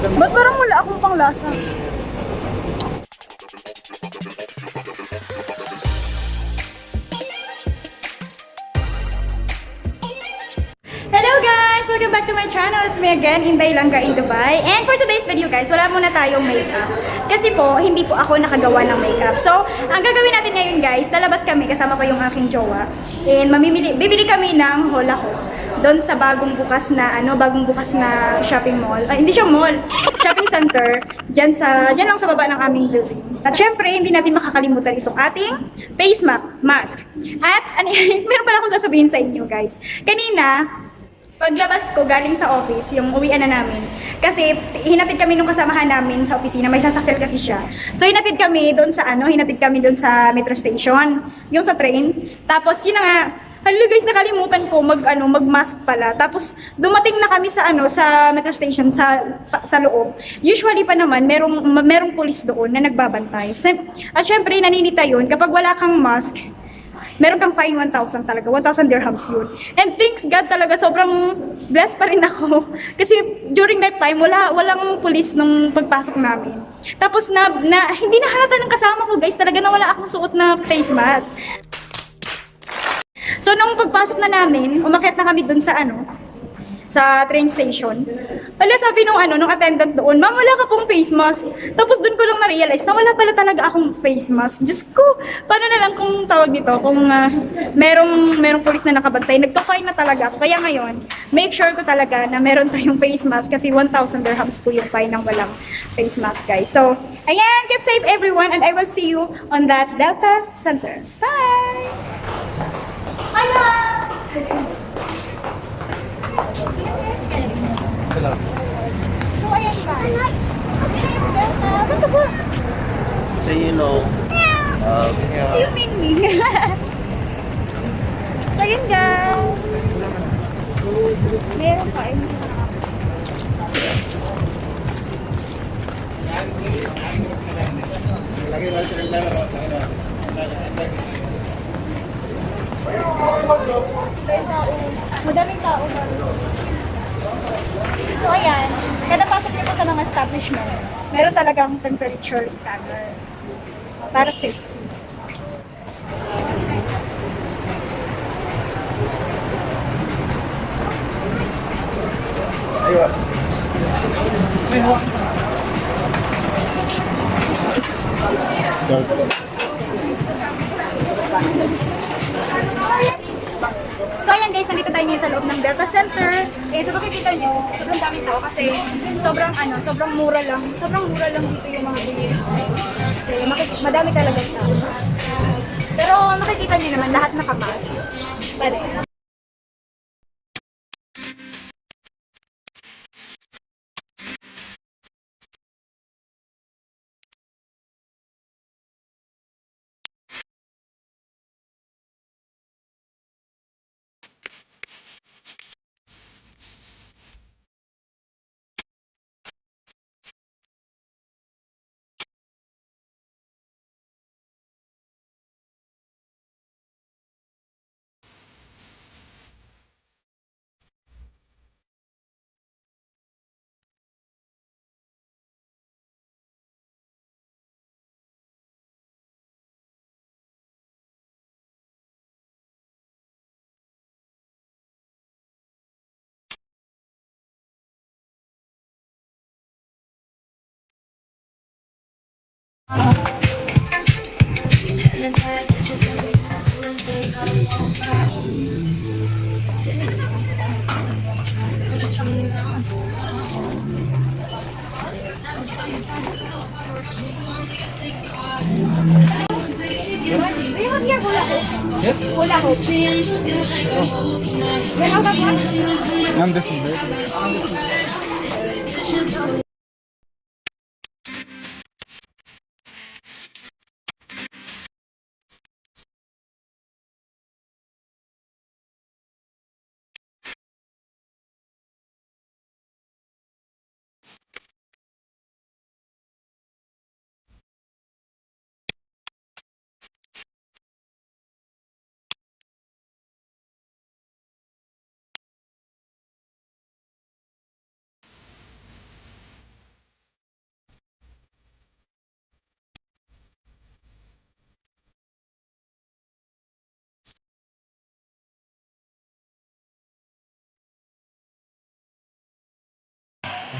Ba't parang wala akong panglasa? Hello guys! Welcome back to my channel. It's me again, Inday Langga in Dubai. And for today's video guys, wala muna tayong makeup. Kasi po, hindi po ako nakagawa ng makeup. So, ang gagawin natin ngayon guys, lalabas kami kasama ko yung aking jowa. And bibili kami ng Hola Ho. Doon sa bagong bukas na shopping mall. Ay, hindi siya mall. Shopping center. Diyan lang sa baba ng aming building. At syempre, hindi natin makakalimutan itong ating face mask. At meron pala akong sasabihin sa inyo guys. Kanina, paglabas ko galing sa office, yung uwian na namin. Kasi hinatid kami nung kasamahan namin sa opisina, may sasakyan kasi siya. So hinatid kami doon sa metro station, yung sa train. Tapos yun na nga, hello guys, nakalimutan ko mag-mask pala. Tapos dumating na kami sa metro station sa loob. Usually pa naman merong pulis doon na nagbabantay. At syempre naninita yun kapag wala kang mask. Meron kang fine 1,000 talaga, 1,000 dirhams yun. And thanks God talaga, sobrang blessed pa rin ako. Kasi during that time, walang pulis nung pagpasok namin. Tapos hindi na halata ng kasama ko guys, talaga na wala akong suot na face mask. So nung pagpasok na namin, umakyat na kami dun sa train station. Wala, sabi nung attendant doon, "Ma'am, wala ka pong face mask." Tapos doon ko lang na-realize na wala pala talaga akong face mask. Diyos ko, paano na lang kung tawag dito, kung merong pulis na nakabantay, nagtokay na talaga ako. Kaya ngayon, make sure ko talaga na meron tayong face mask kasi 1,000 dirhams po yung fine ng walang face mask, guys. So, ayan, keep safe everyone and I will see you on that Delta Center. Bye! Bye! So, ayan ba? Saan ka po? So you know, Yung Mingming. So, ayan guys. Meron pa. Madaming tao ba? So ayan, kada pasok niyo po sa mga establishment, meron talagang temperature scanner para safety. ayun. So, So ayan guys, nandito tayo ngayon sa loob ng Delta Center. So makikita nyo, sobrang daming tao kasi sobrang mura lang dito yung mga bilihin. Madami talaga tao. Pero makikita nyo naman, lahat nakamask. Pwede. Hula hoop. Meron ka ba? This is very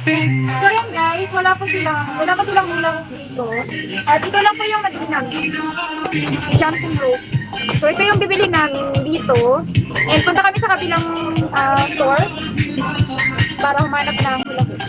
So yan guys, wala pa silang ulam dito. At ito lang po yung nabili namin. Jumping rope. So ito yung bibili namin dito. And punta kami sa kabilang store para humanap ng hula hoop.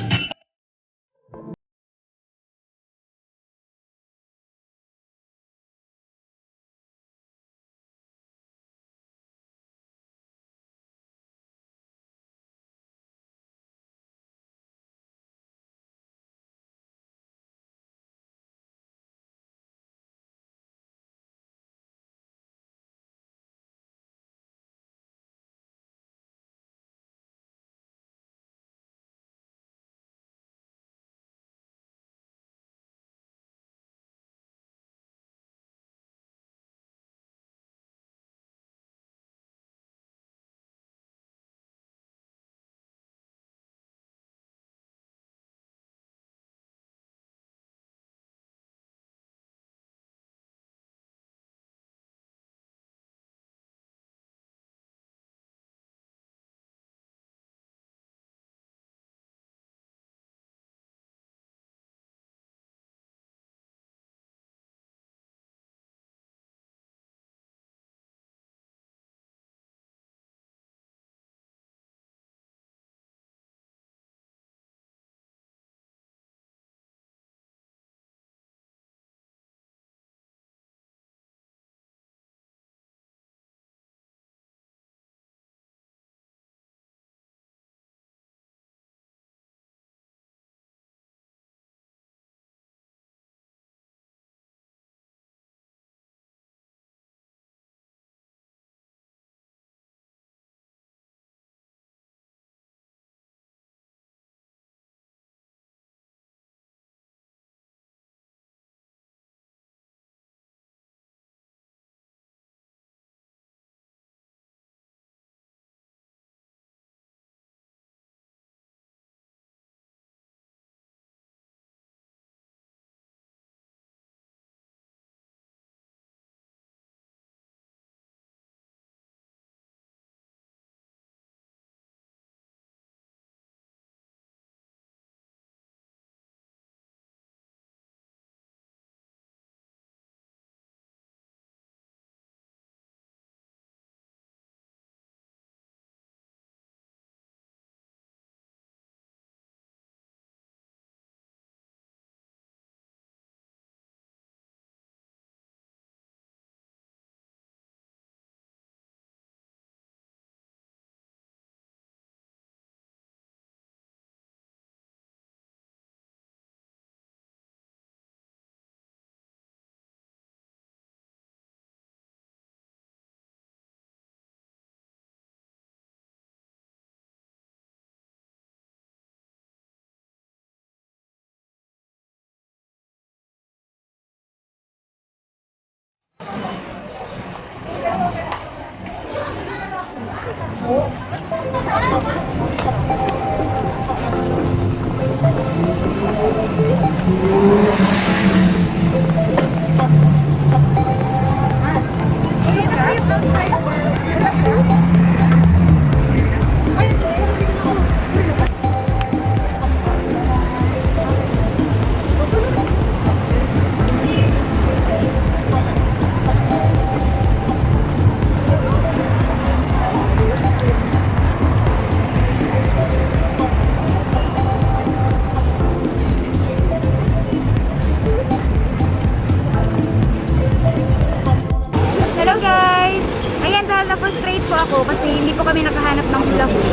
na-frustrate po ako kasi hindi po kami nakahanap ng hula hoop.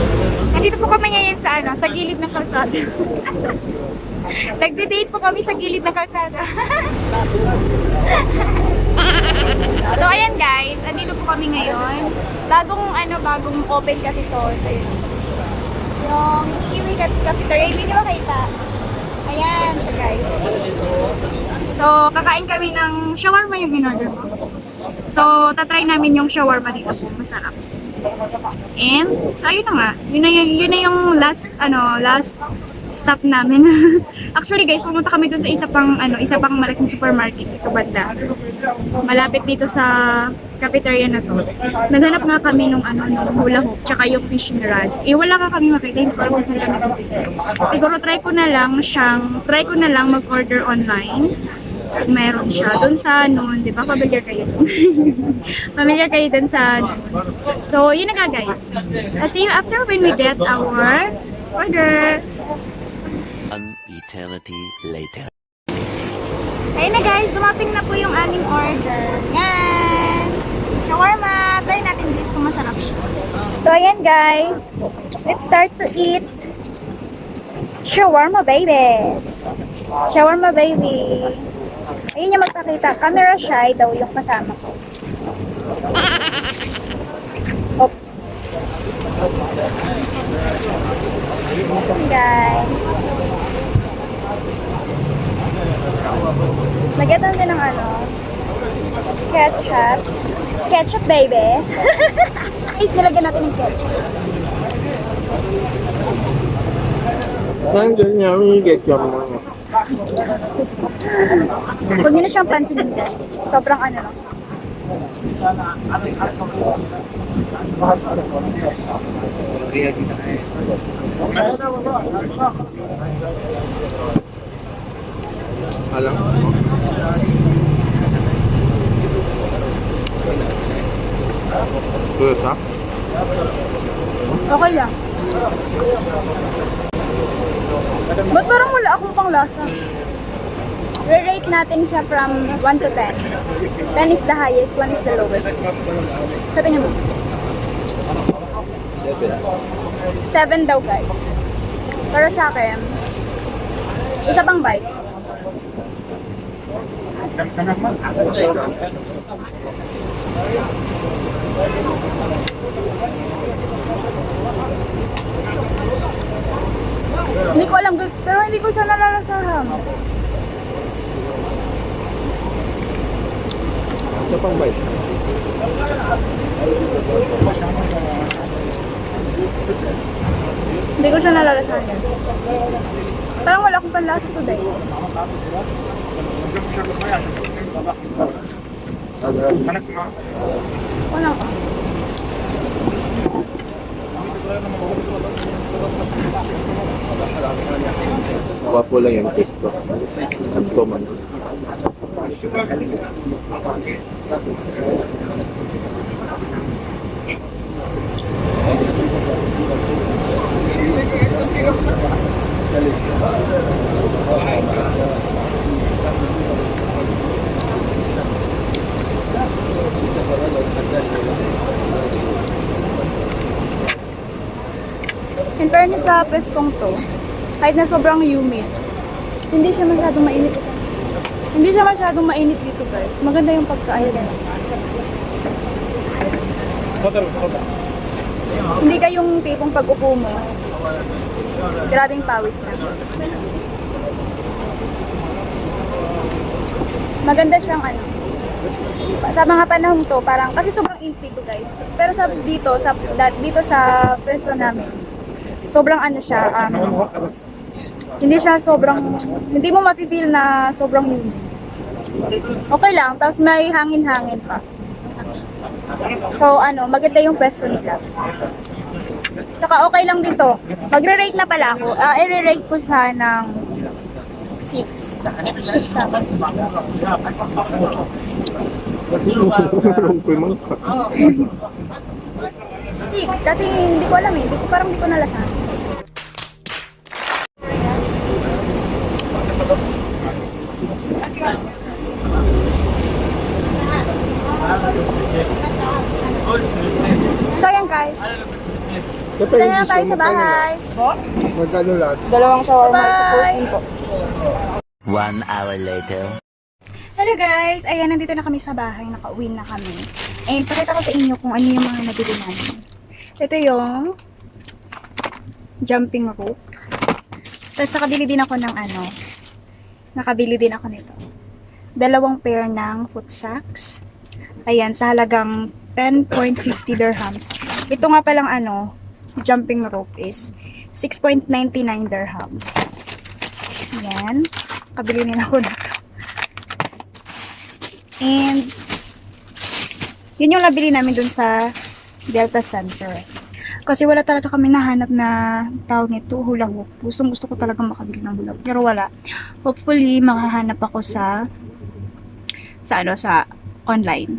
Nandito po kami ngayon sa sa gilid ng kalsada. Nagde-date po kami sa gilid ng kalsada. So ayan guys, andito po kami ngayon. Bagong open kasi to. Yung Kiwi Cafeteria, hindi nyo makita. Ayan siya guys. So kakain kami ng shawarma yung in-order ko. So tatry namin yung shawarma dito po, masarap. And so ayun na nga, yun na yung last stop namin. Actually guys, pumunta kami dun sa isa pang malaking supermarket dito banda. Malapit dito sa cafeteria na to. Naghanap nga kami nung nung hula hoop, tsaka yung fishing rod. Eh, wala ka kami makita, hindi ko alam kung saan kami makita. Siguro try ko na lang mag-order online. Kung meron siya. Doon sa di ba? Familiar kayo doon. Familiar kayo doon sa So, yun na nga guys. See you after when we get our order. An eternity later. Ayun na guys, dumating na po yung aming order. Yan! Shawarma! Try natin guys kung masarap siya. So ayan guys, let's start to eat shawarma baby! Shawarma baby! Ayun yung magpakita. Camera shy daw yung kasama ko. Oops. Guys. Lagyan natin ng ketchup. Ketchup, baby. Guys, nilagyan natin ng ketchup. Nandiyan niya, umigit yung mga. Huwag nyo na siyang pansinin, guys. Sobrang lang. Alam. Good, ha? Okay lang. Ba't parang wala akong panglasa? Re-rate natin siya from 1 to 10. 10 is the highest, 1 is the lowest. Sa tingin mo? 7 daw guys. Pero sa akin, isa pang bite. Hindi ko alam, pero hindi ko siya nalalasahan. Isa pang bite. Hindi ko siya nalalasahan. Parang wala akong panlasa today. Wala ka. Wapo lang yung taste ko. At common. In fairness sa pwestong to, kahit na sobrang humid, hindi siya masyadong mainit. Hindi siya masyadong mainit dito guys. Maganda yung pagkain. Hindi kayong tipong pag-upo mo, grabing pawis na. Maganda siyang sa mga panahon to, parang, kasi sobrang init to guys. Pero dito sa pwesto namin, sobrang siya, hindi mo mafe-feel na sobrang humid. Okay lang, tapos may hangin-hangin pa. So, maganda yung pwesto nila. Saka okay lang dito. Magre-rate na pala ako. I-rate ko siya ng 6. 6 7. 6 kasi hindi ko alam parang hindi ko nalasahan. So yan guys. Ito na tayo sa bahay. Magkano lahat? Dalawang shawarma. Bye! 1 hour later. Hello guys! Ayan, nandito na kami sa bahay. Nakauwi na kami. And pakita ko sa inyo kung ano yung mga nabili namin. Ito yung jumping rope. Tapos nakabili din ako ng nakabili din ako nito. 2 pair ng foot socks. Ayan, sa halagang 10.50 dirhams. Ito nga palang jumping rope is 6.99 dirhams. Ayan. Kabili din ako na. And Yun yung nabili namin dun sa Delta Center. Kasi wala talaga kami nahanap na tawag nito, hula hoop. Gusto ko talaga makabili ng hula hoop. Pero wala. Hopefully, makahanap ako sa online.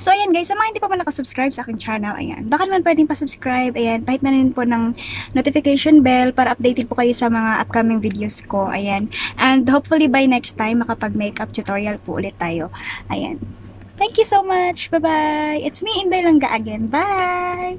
So, ayan guys, sa mga hindi pa man nakasubscribe sa aking channel, ayan, baka naman pwedeng pa-subscribe, ayan, kahit na rin po ng notification bell para updated po kayo sa mga upcoming videos ko, ayan. And hopefully by next time, makapag-makeup tutorial po ulit tayo. Ayan. Thank you so much. Bye-bye. It's me, Inday Langga again. Bye!